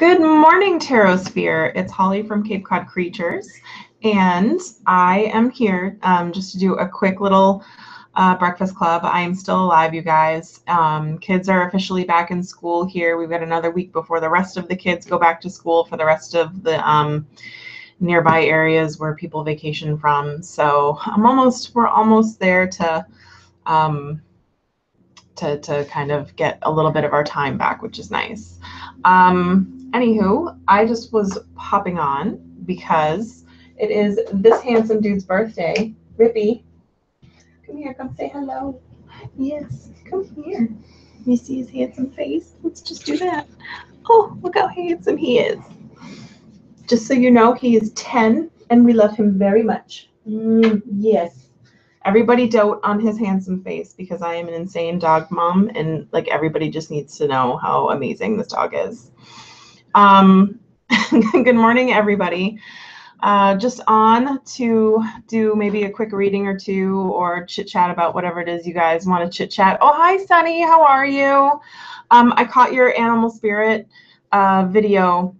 Good morning, Tarot Sphere. It's Holly from Cape Cod Creatures, and I am here just to do a quick little breakfast club. I am still alive, you guys. Kids are officially back in school here. We've got another week before the rest of the kids go back to school for the rest of the nearby areas where people vacation from. So we're almost there to kind of get a little bit of our time back, which is nice. Anywho, I just was popping on because it is this handsome dude's birthday. Rippy, come here, come say hello. Yes, come here. Let me see his handsome face. Let's just do that. Oh, look how handsome he is. Just so you know, he is 10 and we love him very much. Yes. Everybody dote on his handsome face because I am an insane dog mom and like everybody just needs to know how amazing this dog is. Good morning, everybody. Just on to do maybe a quick reading or two or chit chat about whatever it is you guys want to chit chat. Oh, hi, Sunny. How are you? I caught your animal spirit video,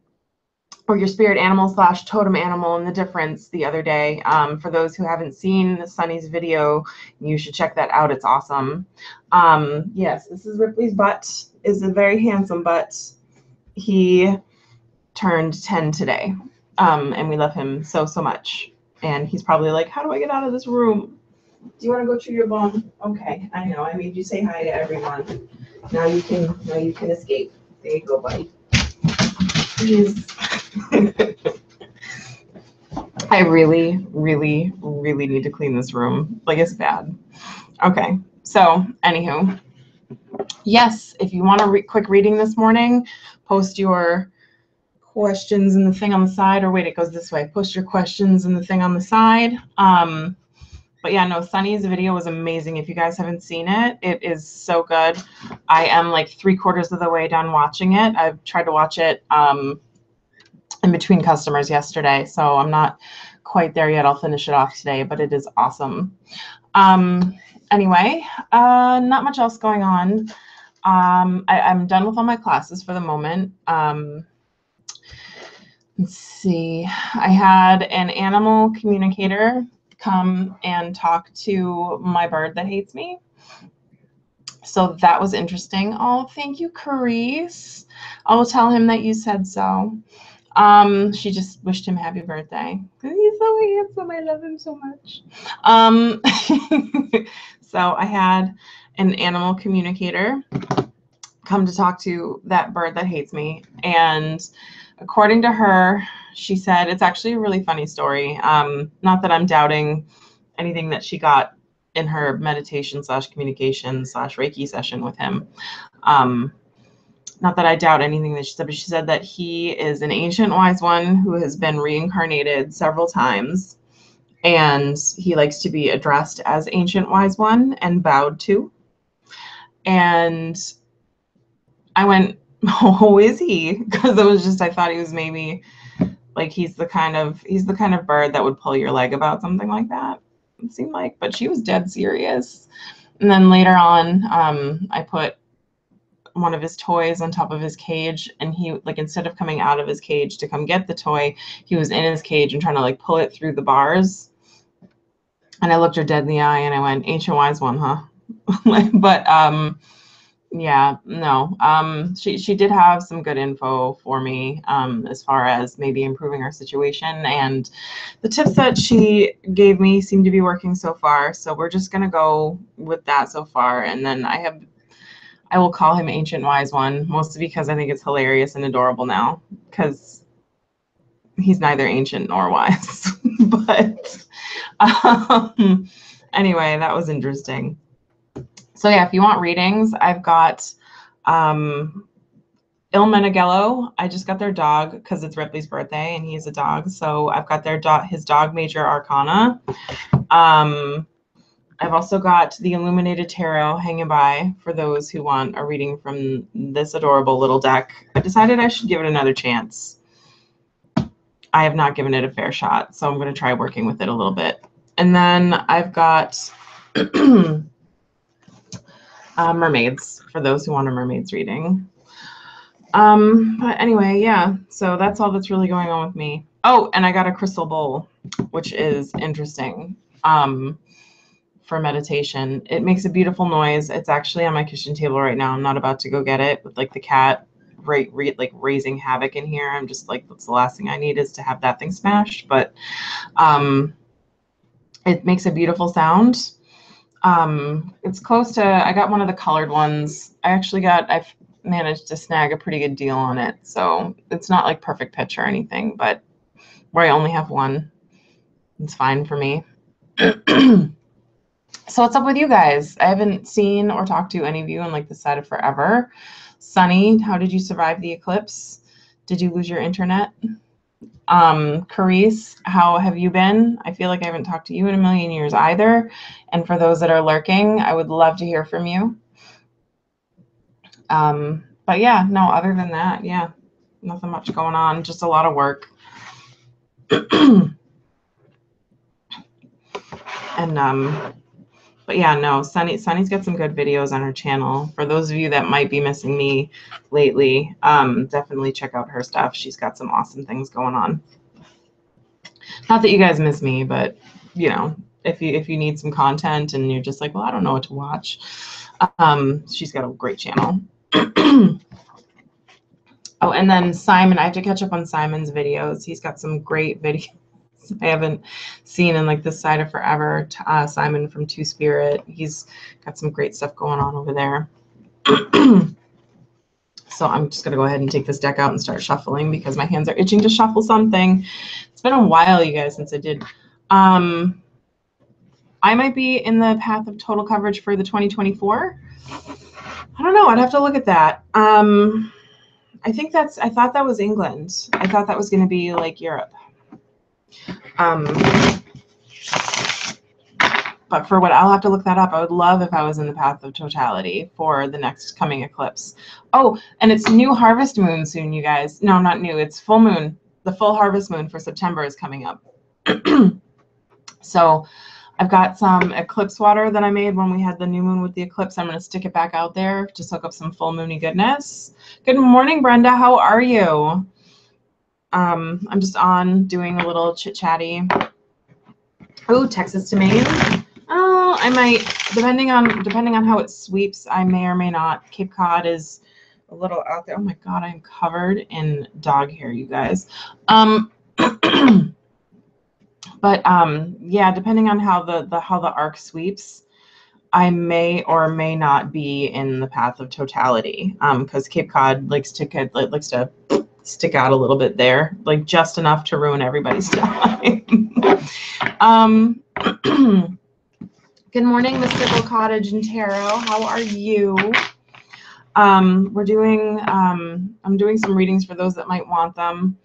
or your spirit animal / totem animal, and the difference the other day. For those who haven't seen Sunny's video, you should check that out. It's awesome. Yes, this is Ripley's butt. Is a very handsome butt. He turned 10 today, and we love him so much. And he's probably like, how do I get out of this room? Do you want to go chew your bone? Okay, I know. I made you say hi to everyone. Now you can escape. There you go, buddy. Please. I really need to clean this room. Like, it's bad. Okay, so anywho, yes, if you want a quick reading this morning, post your questions in the thing on the side, or wait, it goes this way. Post your questions in the thing on the side. But yeah, no, Sunny's video was amazing. If you guys haven't seen it, it is so good. I am like 3/4 of the way done watching it. I've tried to watch it in between customers yesterday, so I'm not quite there yet. I'll finish it off today, but it is awesome. Anyway, not much else going on. I'm done with all my classes for the moment. Let's see. I had an animal communicator come and talk to my bird that hates me. So that was interesting. Oh, thank you, Carice. I will tell him that you said so. She just wished him happy birthday. He's so handsome. I love him so much. So I had an animal communicator come to talk to that bird that hates me. And according to her, she said, it's actually a really funny story. Not that I'm doubting anything that she got in her meditation / communication / Reiki session with him. Not that I doubt anything that she said, but she said that he is an ancient wise one who has been reincarnated several times, and he likes to be addressed as ancient wise one and bowed to. And I went, oh, is he? Because it was just, I thought he was maybe like he's the kind of bird that would pull your leg about something like that. It seemed like, but she was dead serious. And then later on, I put one of his toys on top of his cage, and he, like, instead of coming out of his cage to come get the toy, he was in his cage and trying to like pull it through the bars. And I looked her dead in the eye and I went, ancient wise one, huh? But yeah, no, she did have some good info for me as far as maybe improving our situation, and the tips that she gave me seem to be working so far. So we're just gonna go with that so far, and then I will call him Ancient Wise One, mostly because I think it's hilarious and adorable now, because he's neither ancient nor wise. But anyway, that was interesting. So yeah, if you want readings, I've got Il Meneghello. I just got their dog because it's Ripley's birthday and he's a dog. So I've got his dog Major Arcana. I've also got the Illuminated Tarot hanging by for those who want a reading from this adorable little deck. I decided I should give it another chance. I have not given it a fair shot, so I'm going to try working with it a little bit. And then I've got mermaids for those who want a mermaids reading. But anyway, yeah, so that's all that's really going on with me. Oh, and I got a crystal bowl, which is interesting. For meditation. It makes a beautiful noise. It's actually on my kitchen table right now. I'm not about to go get it with like the cat like raising havoc in here. I'm just like, that's the last thing I need is to have that thing smashed. But it makes a beautiful sound. It's close to, I got one of the colored ones. I've managed to snag a pretty good deal on it. So it's not like perfect pitch or anything, but where I only have one, it's fine for me. So what's up with you guys? I haven't seen or talked to any of you on like this side of forever. Sunny, how did you survive the eclipse? Did you lose your internet? Carice, how have you been? I feel like I haven't talked to you in a million years either. And for those that are lurking, I would love to hear from you. But yeah, no, other than that, yeah, nothing much going on, just a lot of work. And but yeah, no, Sunny's got some good videos on her channel. For those of you that might be missing me lately, definitely check out her stuff. She's got some awesome things going on. Not that you guys miss me, but you know, if you need some content and you're just like, well, I don't know what to watch, she's got a great channel. Oh, and then Simon, I have to catch up on Simon's videos. He's got some great videos I haven't seen in like this side of forever. Simon from Two Spirit. He's got some great stuff going on over there. So I'm just going to go ahead and take this deck out and start shuffling because my hands are itching to shuffle something. It's been a while, you guys, since I did. I might be in the path of total coverage for the 2024. I don't know. I'd have to look at that. I thought that was England. I thought that was going to be like Europe. But for what, I'll have to look that up. I would love if I was in the path of totality for the next coming eclipse. Oh, and it's new harvest moon soon, you guys. No, not new. It's full moon. The full harvest moon for September is coming up. So I've got some eclipse water that I made when we had the new moon with the eclipse. I'm going to stick it back out there to soak up some full moony goodness. Good morning, Brenda. How are you? I'm just on doing a little chit-chatty. Oh, Texas to Maine. Oh, I might, depending on how it sweeps, I may or may not. Cape Cod is a little out there. Oh my God, I'm covered in dog hair, you guys. But yeah, depending on how the arc sweeps, I may or may not be in the path of totality. Because Cape Cod likes to stick out a little bit there, like just enough to ruin everybody's time. Good morning, Mystical Cottage and Tarot. How are you? I'm doing some readings for those that might want them.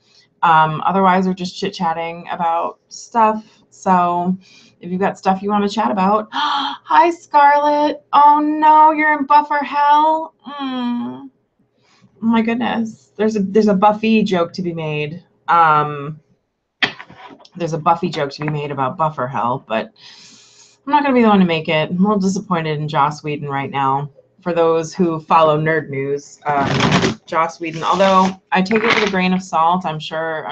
Otherwise, we're just chit-chatting about stuff. So if you've got stuff you want to chat about. Hi, Scarlett. Oh no, you're in buffer hell. Oh my goodness. There's a Buffy joke to be made. There's a Buffy joke to be made about buffer hell, but I'm not going to be the one to make it. I'm a little disappointed in Joss Whedon right now. For those who follow nerd news, Joss Whedon, although I take it with a grain of salt, I'm sure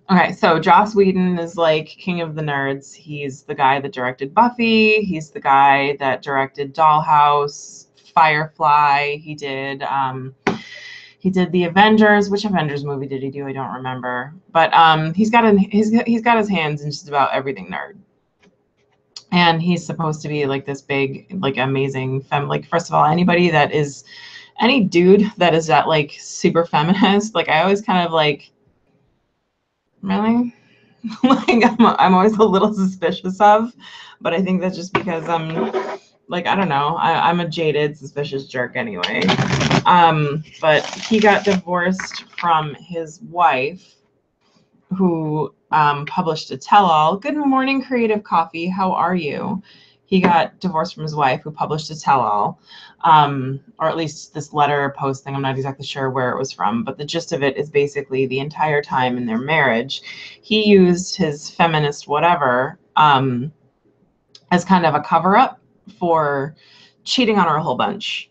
okay, so Joss Whedon is like king of the nerds. He's the guy that directed Buffy. He's the guy that directed Dollhouse, Firefly. He did the Avengers. Which Avengers movie did he do? I don't remember. But he's got his hands in just about everything nerd. And he's supposed to be like this big, like amazing like, first of all, any dude that is that like super feminist, like I always kind of like, really? Like I'm always a little suspicious of, but I think that's just because I'm like, I don't know, I'm a jaded, suspicious jerk anyway. But he got divorced from his wife, who published a tell-all. Good morning, Creative Coffee. How are you? He got divorced from his wife, who published a tell-all, or at least this letter post thing. I'm not exactly sure where it was from, but the gist of it is basically the entire time in their marriage, he used his feminist whatever as kind of a cover-up for cheating on her a whole bunch.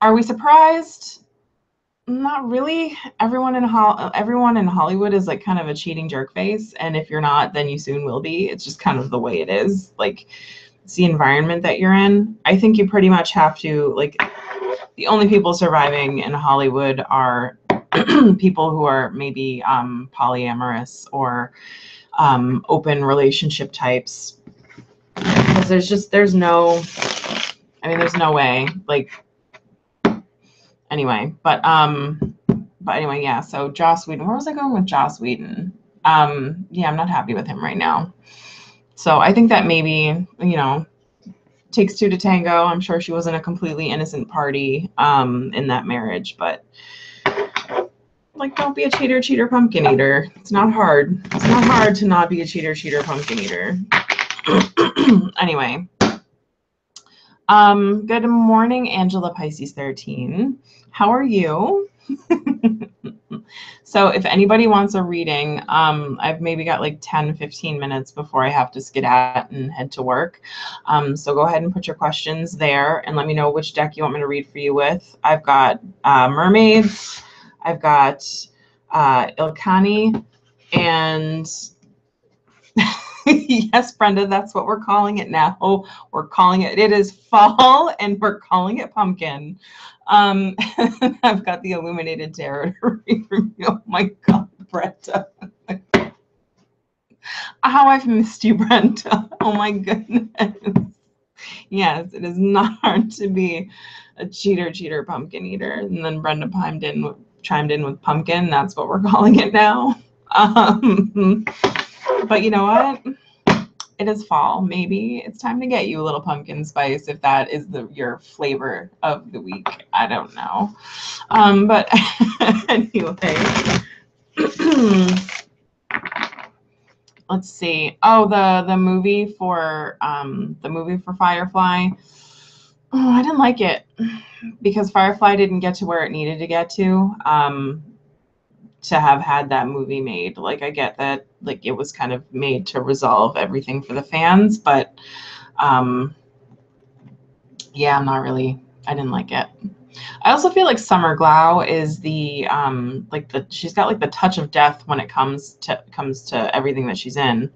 Are we surprised? Not really. Everyone in Hollywood is like kind of a cheating jerk face, and if you're not, then you soon will be. It's just kind of the way it is. Like, it's the environment that you're in. I think you pretty much have to, like, the only people surviving in Hollywood are people who are maybe polyamorous or open relationship types. Because there's no way. Like, anyway, but anyway, yeah. So Joss Whedon, where was I going with Joss Whedon? Yeah, I'm not happy with him right now. So I think that maybe, takes two to tango. I'm sure she wasn't a completely innocent party in that marriage, but like, don't be a cheater, pumpkin eater. It's not hard. It's not hard to not be a cheater, pumpkin eater. Anyway. Good morning, Angela Pisces 13. How are you? So if anybody wants a reading, I've maybe got like 10-15 minutes before I have to skedaddle and head to work. So go ahead and put your questions there and let me know which deck you want me to read for you with. I've got mermaids, I've got Ilkani, and yes, Brenda, that's what we're calling it now. We're calling it is fall, and we're calling it pumpkin. I've got the Illuminated Tarot to read from you. Oh my God, Brenda. How I've missed you, Brenda. Oh my goodness. Yes, it is not hard to be a cheater, pumpkin eater. And then Brenda chimed in with pumpkin. That's what we're calling it now. But you know what? It is fall. Maybe it's time to get you a little pumpkin spice if that is your flavor of the week. I don't know. But anyway. Let's see. Oh, the movie for Firefly. Oh, I didn't like it because Firefly didn't get to where it needed to get to have had that movie made. Like, I get that, like, it was kind of made to resolve everything for the fans, but yeah, I didn't like it. I also feel like Summer Glau is she's got like the touch of death when it comes to everything that she's in.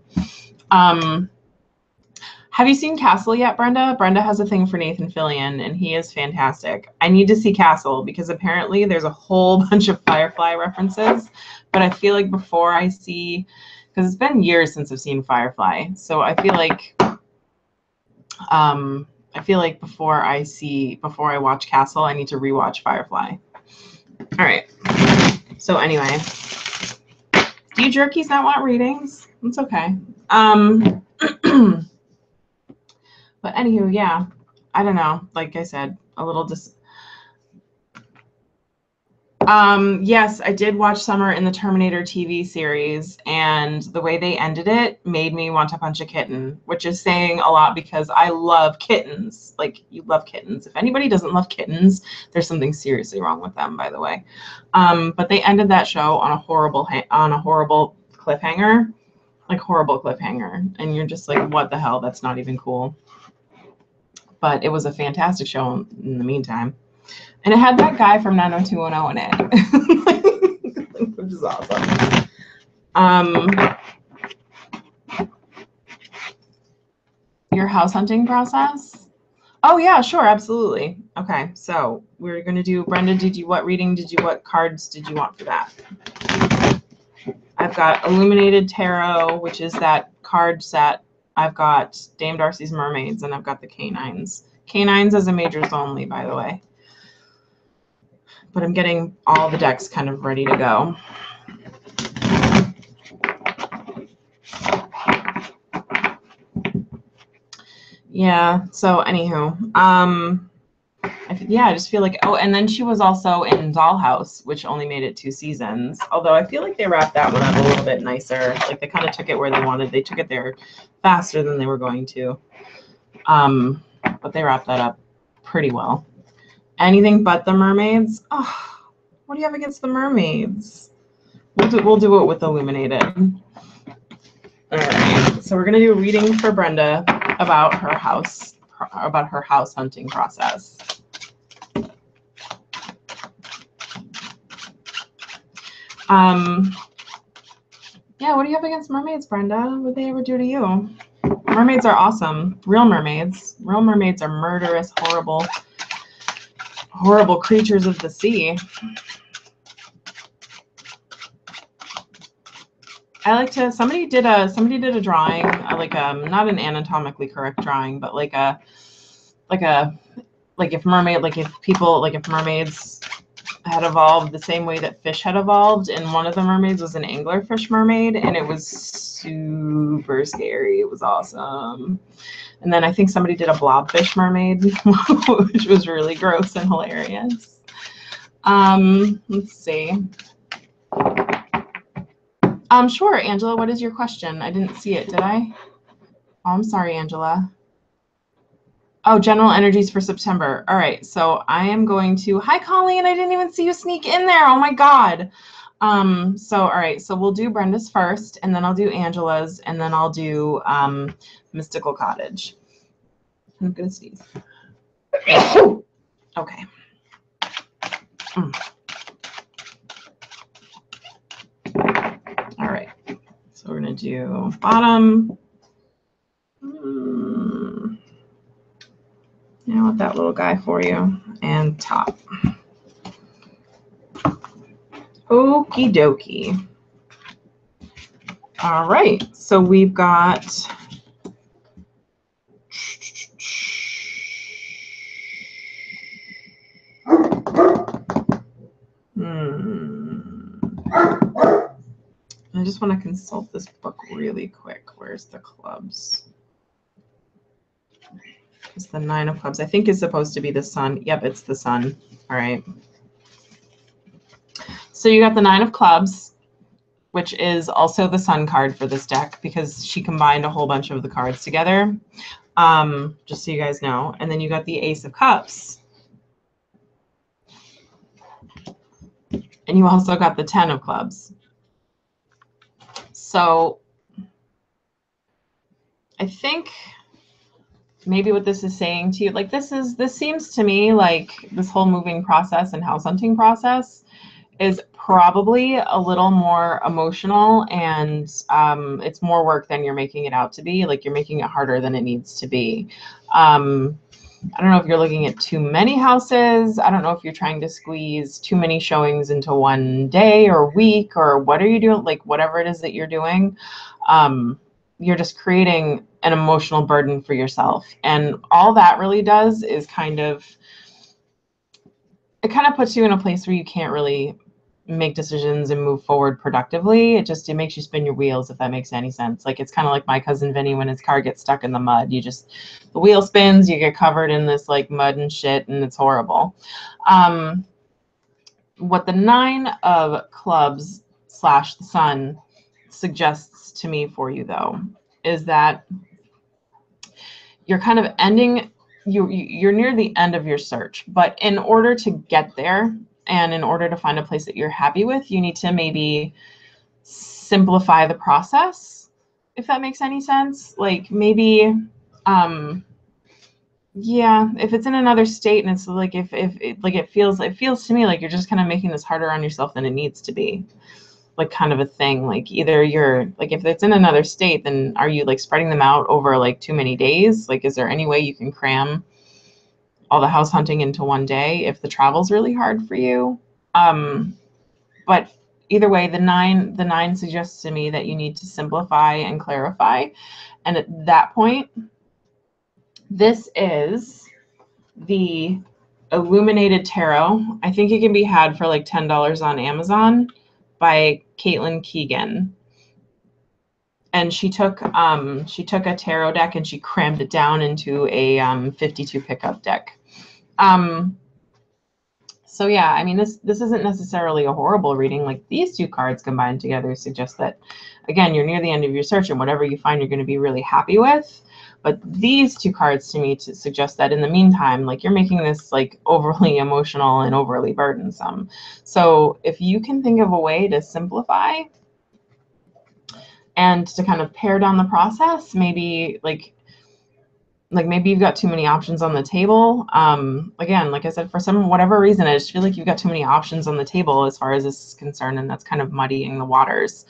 Have you seen Castle yet, Brenda? Brenda has a thing for Nathan Fillion, and he is fantastic. I need to see Castle because apparently there's a whole bunch of Firefly references, but I feel like before I see, because it's been years since I've seen Firefly, so I feel like before I watch Castle, I need to rewatch Firefly. All right. So anyway, do you jerkies not want readings? It's okay. But anywho, yeah, I don't know. Like I said, a little yes, I did watch Summer in the Terminator TV series, and the way they ended it made me want to punch a kitten, which is saying a lot because I love kittens. Like, you love kittens. If anybody doesn't love kittens, there's something seriously wrong with them, by the way. But they ended that show on a horrible cliffhanger, and you're just like, what the hell? That's not even cool. But it was a fantastic show in the meantime. And it had that guy from 90210 in it, which is awesome. Your house hunting process? Oh, yeah, sure, absolutely. Okay, so we're going to do, Brenda, what cards did you want for that? I've got Illuminated Tarot, which is that card set. I've got Dame Darcy's Mermaids, and I've got the Canines. Canines as a majors only, by the way. But I'm getting all the decks kind of ready to go. Yeah, so anywho, I just feel like, oh, and then she was also in Dollhouse, which only made it 2 seasons. Although I feel like they wrapped that one up a little bit nicer. Like, they kind of took it where they wanted. They took it there faster than they were going to. But they wrapped that up pretty well. Anything but the mermaids? Oh, what do you have against the mermaids? We'll do it with Illuminated. All right. So we're gonna do a reading for Brenda about her house hunting process. Yeah, what do you have against mermaids, Brenda? What did they ever do to you? Mermaids are awesome. Real mermaids. Real mermaids are murderous, horrible, horrible creatures of the sea. I like to, somebody did a drawing, like not an anatomically correct drawing, but like if mermaids had evolved the same way that fish had evolved, and one of the mermaids was an anglerfish mermaid, and it was super scary. It was awesome. And then I think somebody did a blobfish mermaid, which was really gross and hilarious. Let's see. Sure, Angela, what is your question? I didn't see it, did I? Oh, I'm sorry, Angela. Oh, general energies for September. All right, so I am going to, hi, Colleen, I didn't even see you sneak in there. Oh my God. So, all right, so we'll do Brenda's first, and then I'll do Angela's, and then I'll do Mystical Cottage. I'm gonna sneeze. Okay. All right, so we're gonna do bottom. I want that little guy for you, and top. Okie dokie. All right, so we've got I just want to consult this book really quick. Where's the clubs? It's the 9 of clubs. I think is supposed to be the sun. Yep, it's the sun. All right. So you got the 9 of clubs, which is also the sun card for this deck because she combined a whole bunch of the cards together, just so you guys know. And then you got the Ace of Cups. And you also got the 10 of clubs. So I think maybe what this is saying to you, like this seems to me like this whole moving process and house hunting process is probably a little more emotional, and it's more work than you're making it out to be. Like you're making it harder than it needs to be. I don't know if you're looking at too many houses. I don't know if you're trying to squeeze too many showings into one day or week, or what are you doing? Like whatever it is that you're doing, you're just creating an emotional burden for yourself. And all that really does is it kind of puts you in a place where you can't really make decisions and move forward productively. It makes you spin your wheels, if that makes any sense. Like it's kind of like my cousin Vinny when his car gets stuck in the mud. The wheel spins, you get covered in this like mud and shit, and it's horrible. What the 9 of clubs / the sun suggests to me for you though is that you're kind of ending, you're near the end of your search, but in order to get there and in order to find a place that you're happy with, you need to maybe simplify the process, if that makes any sense. Like maybe, yeah, if it's in another state and it's like, it feels to me like you're just kind of making this harder on yourself than it needs to be. Like kind of a thing, like either you're like, if it's in another state, then are you like spreading them out over like too many days? Like, is there any way you can cram all the house hunting into one day if the travel's really hard for you? But either way, the 9 suggests to me that you need to simplify and clarify. And at that point, this is the Illuminated Tarot. I think it can be had for like $10 on Amazon, by Caitlin Keegan. And she took a tarot deck and she crammed it down into a 52 pickup deck. So yeah, I mean, this isn't necessarily a horrible reading. Like these 2 cards combined together suggest that, again, you're near the end of your search and whatever you find, you're going to be really happy with. But these 2 cards to me suggest that in the meantime, like you're making this like overly emotional and overly burdensome. So if you can think of a way to simplify and to kind of pare down the process, maybe like like maybe you've got too many options on the table. Again, like I said, for some whatever reason, I just feel like you've got too many options on the table as far as this is concerned, and that's kind of muddying the waters.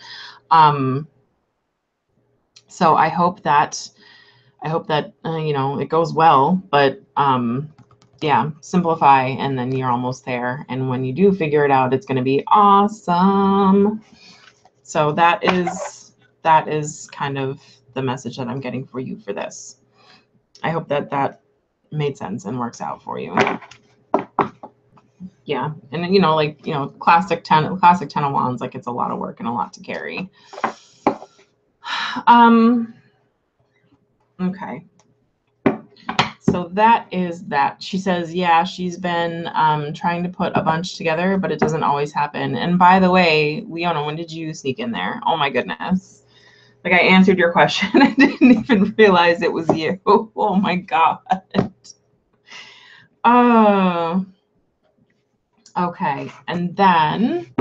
So I hope that you know, it goes well, but yeah, simplify, and then you're almost there. And when you do figure it out, it's going to be awesome. So that is kind of the message that I'm getting for you for this. I hope that that made sense and works out for you. Yeah, and you know, like, you know, classic 10 of Wands, like it's a lot of work and a lot to carry. Okay. So that is that. She says, yeah, she's been trying to put a bunch together, but it doesn't always happen. And by the way, Leona, when did you sneak in there? Oh my goodness. Like, I answered your question. I didn't even realize it was you. Oh my God. Okay. And then,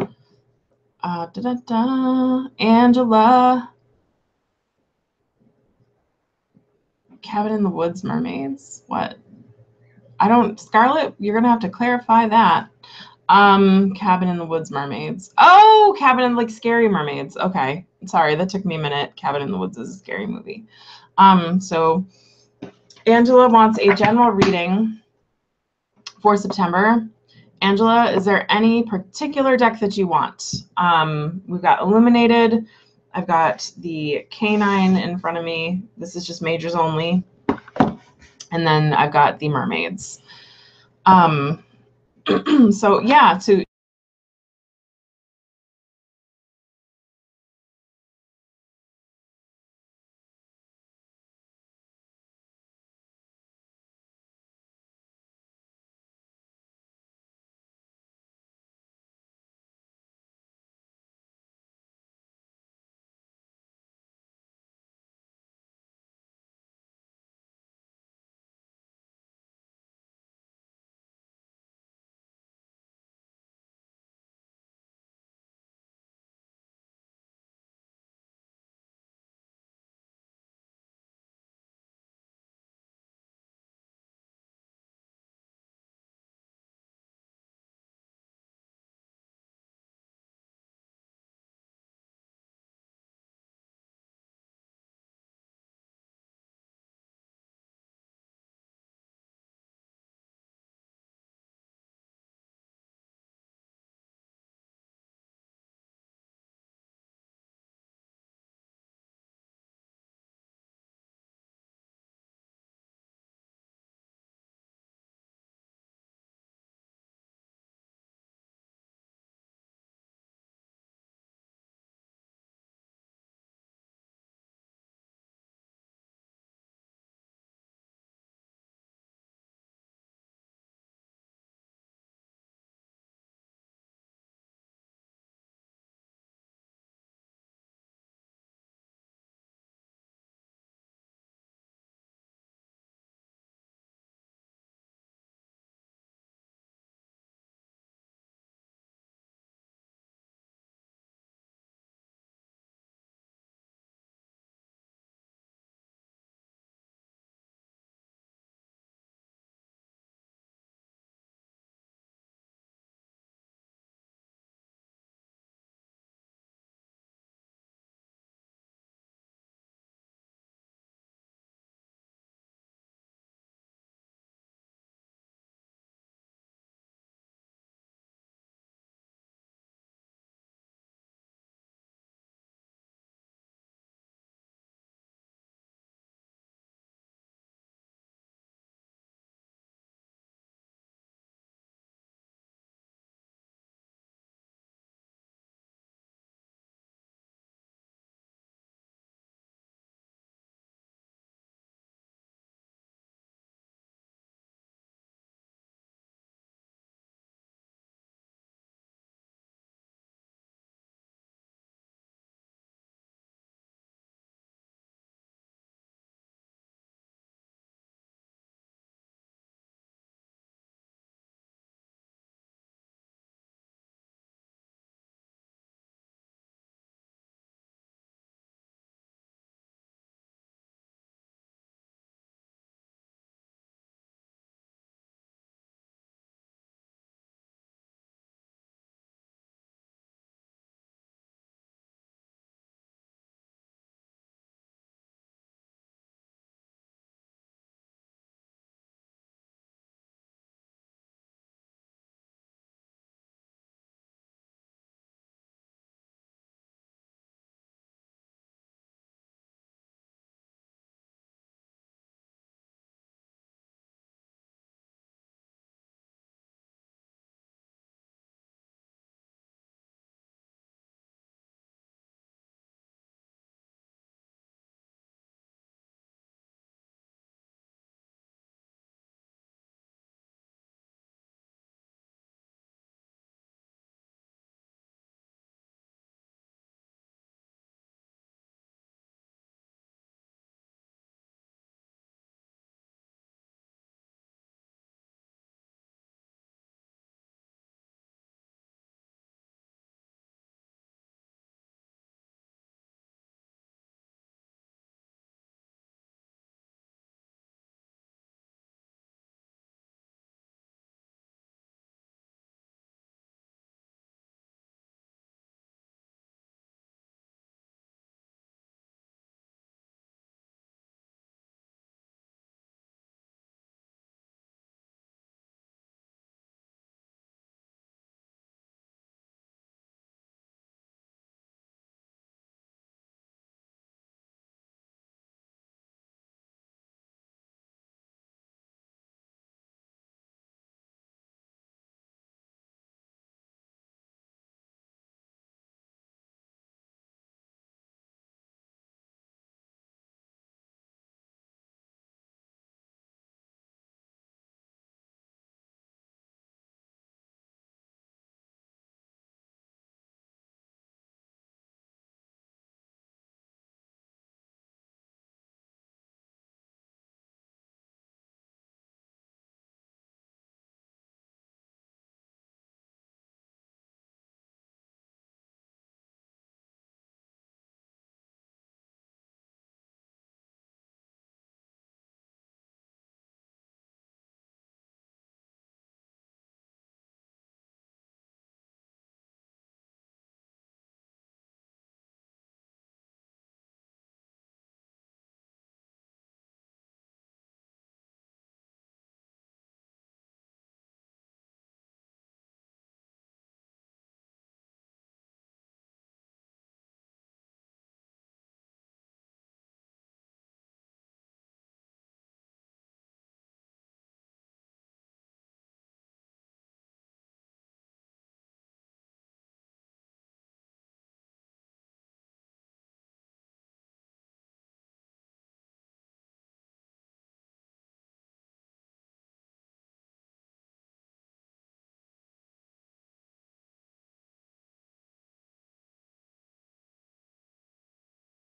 Angela. Cabin in the Woods mermaids? What? I don't, Scarlett, you're going to have to clarify that. Cabin in the Woods mermaids. Oh, Cabin in, like, scary mermaids. Okay. Sorry, that took me a minute. Cabin in the Woods is a scary movie. So Angela wants a general reading for September. Angela, is there any particular deck that you want? We've got Illuminated. I've got the K9 in front of me. This is just majors only. And then I've got the mermaids. So yeah, to